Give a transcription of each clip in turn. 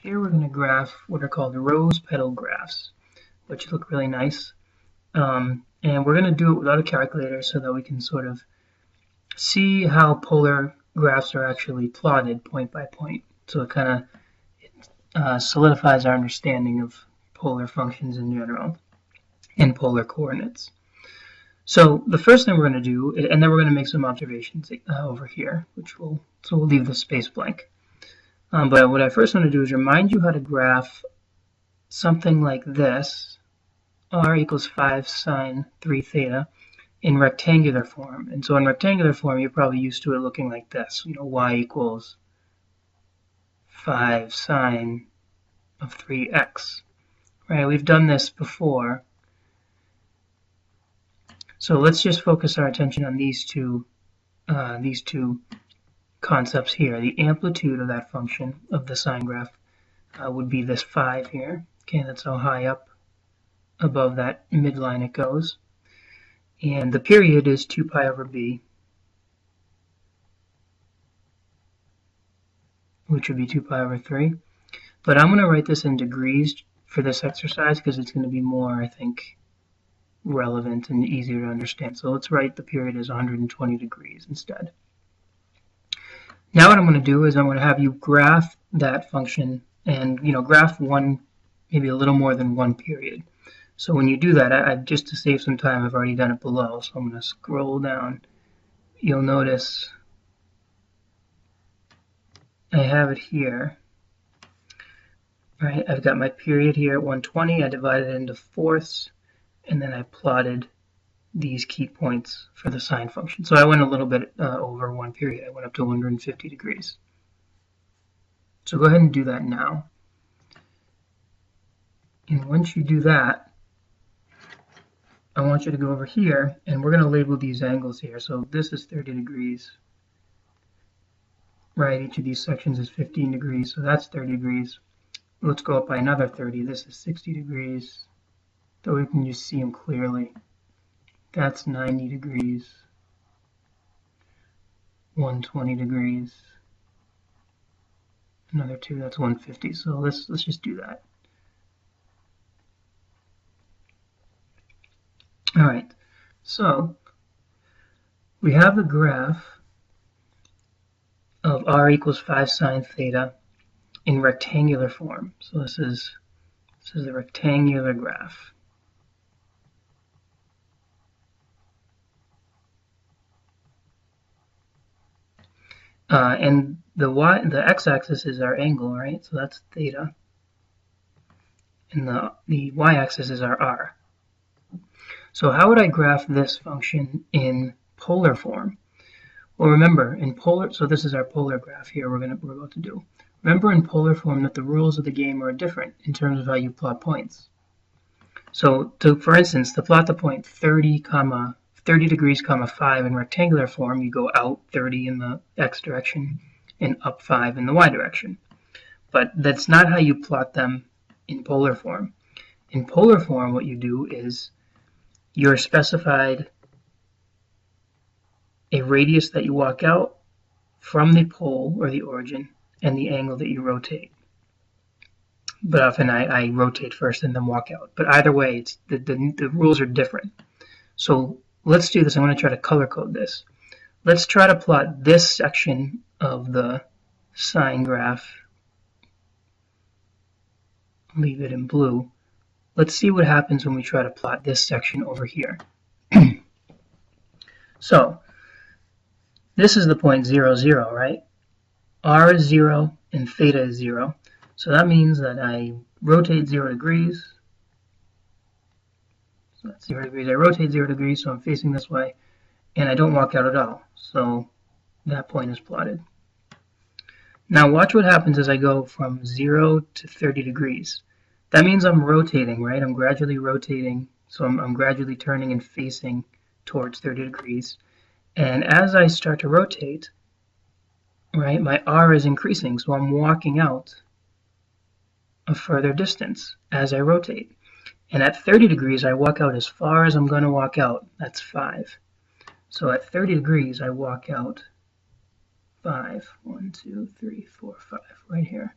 Here we're going to graph what are called rose petal graphs, which look really nice. And we're going to do it without a calculator so that we can sort of see how polar graphs are actually plotted point by point. So it kind of solidifies our understanding of polar functions in general and polar coordinates. So the first thing we're going to do, and then we're going to make some observations over here, we'll leave the space blank. But what I first want to do is remind you how to graph something like this, r equals 5 sine 3 theta, in rectangular form. And so in rectangular form, you're probably used to it looking like this. Y equals 5 sine of 3x. Right? We've done this before. So let's just focus our attention on these two concepts here. The amplitude of that function of the sine graph would be this 5 here. Okay, that's how high up above that midline it goes. And the period is 2 pi over b, which would be 2 pi over 3. But I'm going to write this in degrees for this exercise because it's going to be more, I think, relevant and easier to understand. So let's write the period as 120 degrees instead. Now what I'm going to do is I'm going to have you graph that function and graph one, maybe a little more than one period. So when you do that, just to save some time, I've already done it below. So I'm going to scroll down. You'll notice I have it here. Right, I've got my period here at 120. I divided it into fourths, and then I plotted these key points for the sine function. So I went a little bit over one period. I went up to 150 degrees. So go ahead and do that now. And once you do that, I want you to go over here, and we're going to label these angles here. So this is 30 degrees. Right, each of these sections is 15 degrees, so that's 30 degrees. Let's go up by another 30. This is 60 degrees. So we can just see them clearly. That's 90 degrees, 120 degrees, another 2, that's 150. So let's just do that. All right, so we have the graph of r equals 5 sine theta in rectangular form. So this is the rectangular graph. And the x-axis is our angle, right? So that's theta. And the y-axis is our r. So how would I graph this function in polar form? Well, remember, in polar, so this is our polar graph here we're about to do. Remember in polar form that the rules of the game are different in terms of how you plot points. So for instance, to plot the point 30 degrees, 5 in rectangular form, you go out 30 in the x direction and up 5 in the y direction. But that's not how you plot them in polar form. In polar form, what you do is you're specified a radius that you walk out from the pole or the origin and the angle that you rotate. But often I rotate first and then walk out. But either way, the rules are different. So let's do this. I'm going to try to color code this. Let's try to plot this section of the sine graph. Leave it in blue. Let's see what happens when we try to plot this section over here. So this is the point 0, 0, right? R is 0 and theta is 0. So that means that I rotate 0 degrees. So that's 0 degrees. I rotate 0 degrees, so I'm facing this way. And I don't walk out at all. So that point is plotted. Now watch what happens as I go from 0 to 30 degrees. That means I'm rotating, right? I'm gradually rotating. So I'm gradually turning and facing towards 30 degrees. And as I start to rotate, right, my R is increasing. So I'm walking out a further distance as I rotate. And at 30 degrees, I walk out as far as I'm going to walk out. That's 5. So at 30 degrees, I walk out 5. 1, 2, 3, 4, 5, right here.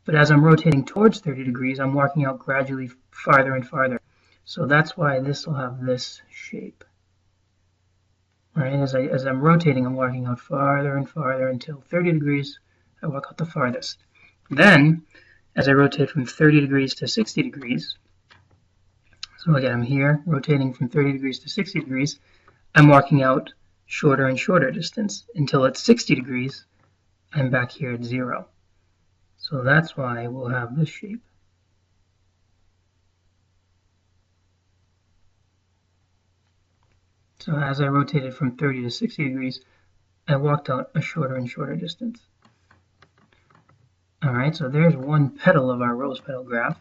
But as I'm rotating towards 30 degrees, I'm walking out gradually farther and farther. So that's why this will have this shape. Right? As I'm rotating, I'm walking out farther and farther until 30 degrees, I walk out the farthest. Then, as I rotate from 30 degrees to 60 degrees, so again, I'm here, rotating from 30 degrees to 60 degrees, I'm walking out shorter and shorter distance until at 60 degrees, I'm back here at 0. So that's why we'll have this shape. So as I rotated from 30 to 60 degrees, I walked out a shorter and shorter distance. All right, so there's one petal of our rose petal graph.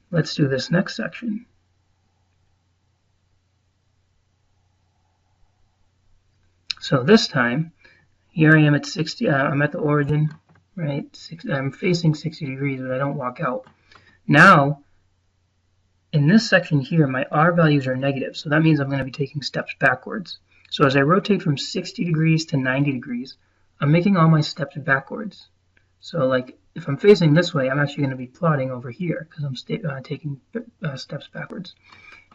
Let's do this next section. So this time, here I am at 60, I'm at the origin, right? I'm facing 60 degrees, but I don't walk out. Now, in this section here, my R values are negative, so that means I'm going to be taking steps backwards. So as I rotate from 60 degrees to 90 degrees, I'm making all my steps backwards. So like if I'm facing this way, I'm actually going to be plotting over here because I'm taking steps backwards.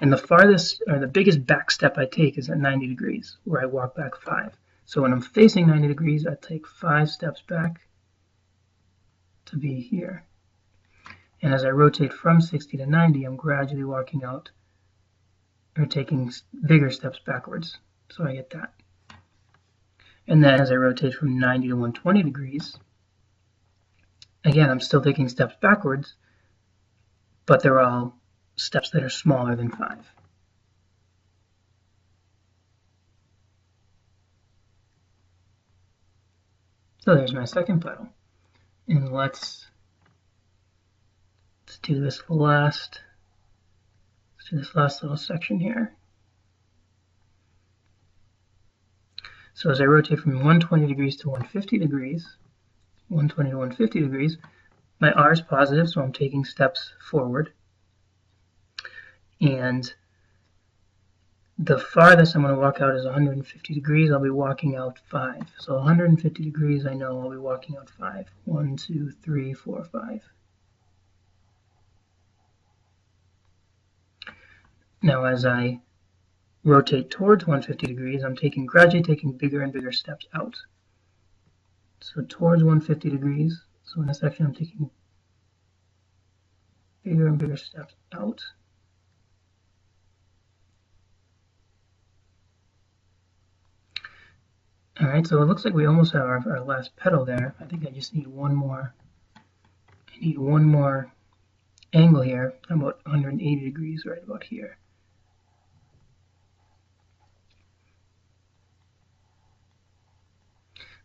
And the farthest, or the biggest back step I take is at 90 degrees, where I walk back 5. So when I'm facing 90 degrees, I take 5 steps back to be here. And as I rotate from 60 to 90, I'm gradually walking out, or taking bigger steps backwards. So I get that. And then as I rotate from 90 to 120 degrees, again, I'm still taking steps backwards, but they're all steps that are smaller than 5. So there's my second petal. And let's do this last little section here. So as I rotate from 120 degrees to 150 degrees, 120 to 150 degrees, my R is positive, so I'm taking steps forward. And the farthest I'm going to walk out is 150 degrees. I'll be walking out 5. So 150 degrees, I know I'll be walking out 5. 1, 2, 3, 4, 5. Now as I rotate towards 150 degrees, I'm gradually taking bigger and bigger steps out. So towards 150 degrees, so in this section I'm taking bigger and bigger steps out. All right, so it looks like we almost have our last petal there. I think I just need one more. I need one more angle here, about 180 degrees, right about here.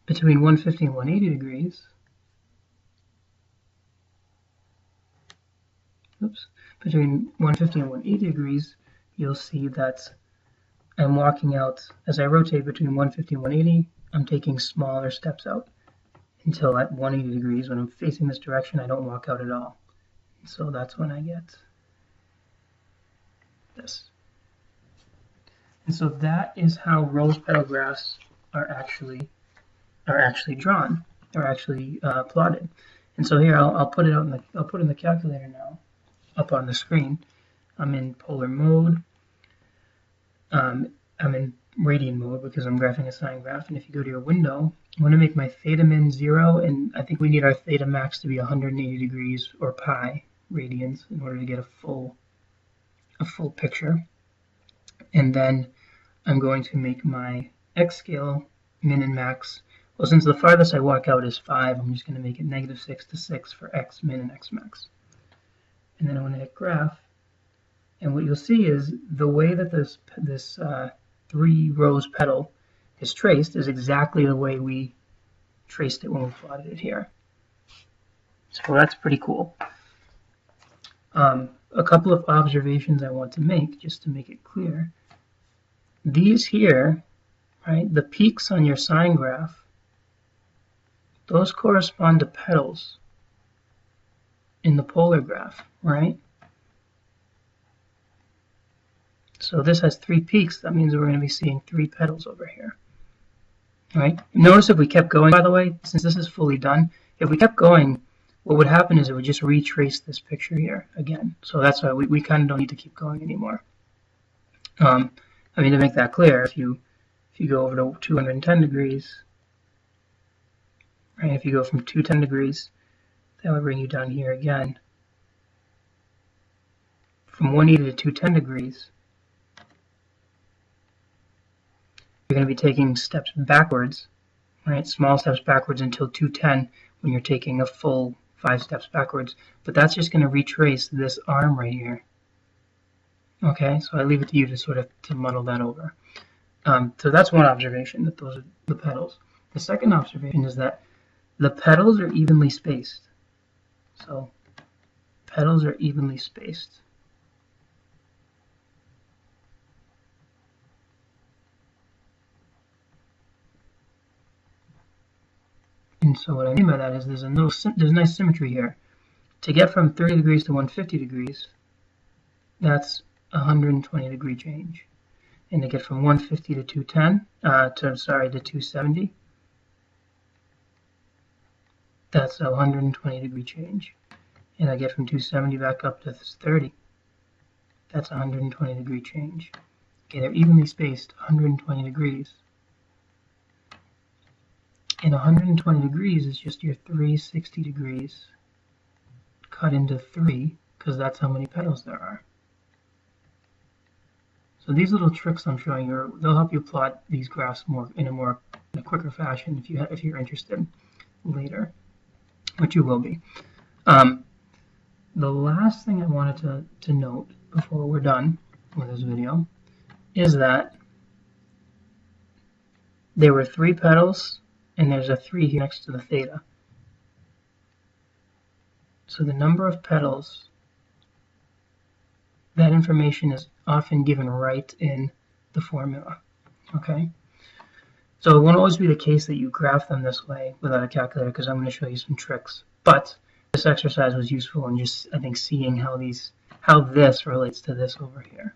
Between 150 and 180 degrees, between 150 and 180 degrees, you'll see that I'm walking out, as I rotate between 150 and 180, I'm taking smaller steps out until at 180 degrees, when I'm facing this direction, I don't walk out at all. So that's when I get this. And so that is how rose petal graphs are actually drawn, or actually plotted. And so here I'll put it out I'll put in the calculator now, up on the screen. I'm in polar mode. I'm in radian mode because I'm graphing a sine graph. And if you go to your window, I want to make my theta min 0, and I think we need our theta max to be 180 degrees or pi radians in order to get a full picture. And then I'm going to make my x scale min and max. Well, since the farthest I walk out is 5, I'm just going to make it -6 to 6 for x min and x max. And then I want to hit graph. And what you'll see is the way that this 3-rose petal is traced is exactly the way we traced it when we plotted it here. So that's pretty cool. A couple of observations I want to make, just to make it clear. These here, right, the peaks on your sine graph, those correspond to petals in the polar graph, right? So this has 3 peaks. That means we're going to be seeing 3 petals over here. All right. Notice if we kept going, by the way, since this is fully done, If we kept going, what would happen is it would just retrace this picture here again. So that's why we kind of don't need to keep going anymore. I mean, to make that clear, if you go over to 210 degrees, right, if you go from 210 degrees, that would bring you down here again. From 180 to 210 degrees, you're going to be taking steps backwards, right? Small steps backwards until 210 when you're taking a full 5 steps backwards. But that's just going to retrace this arm right here. Okay, so I leave it to you to sort of to muddle that over. So that's one observation, that those are the petals. The second observation is that the petals are evenly spaced. So petals are evenly spaced. And so what I mean by that is there's nice symmetry here. To get from 30 degrees to 150 degrees, that's a 120 degree change. And to get from 150 to 210, to 270, that's a 120 degree change. And I get from 270 back up to 30, that's a 120 degree change. Okay, they're evenly spaced, 120 degrees. And 120 degrees is just your 360 degrees cut into 3, because that's how many petals there are. So these little tricks I'm showing you, they'll help you plot these graphs in a quicker fashion if you're interested later, which you will be. The last thing I wanted to note before we're done with this video is that there were 3 petals, and there's a 3 here next to the theta. So the number of petals, that information is often given right in the formula. Okay? So it won't always be the case that you graph them this way without a calculator, because I'm going to show you some tricks. But this exercise was useful in just, I think, seeing how this relates to this over here.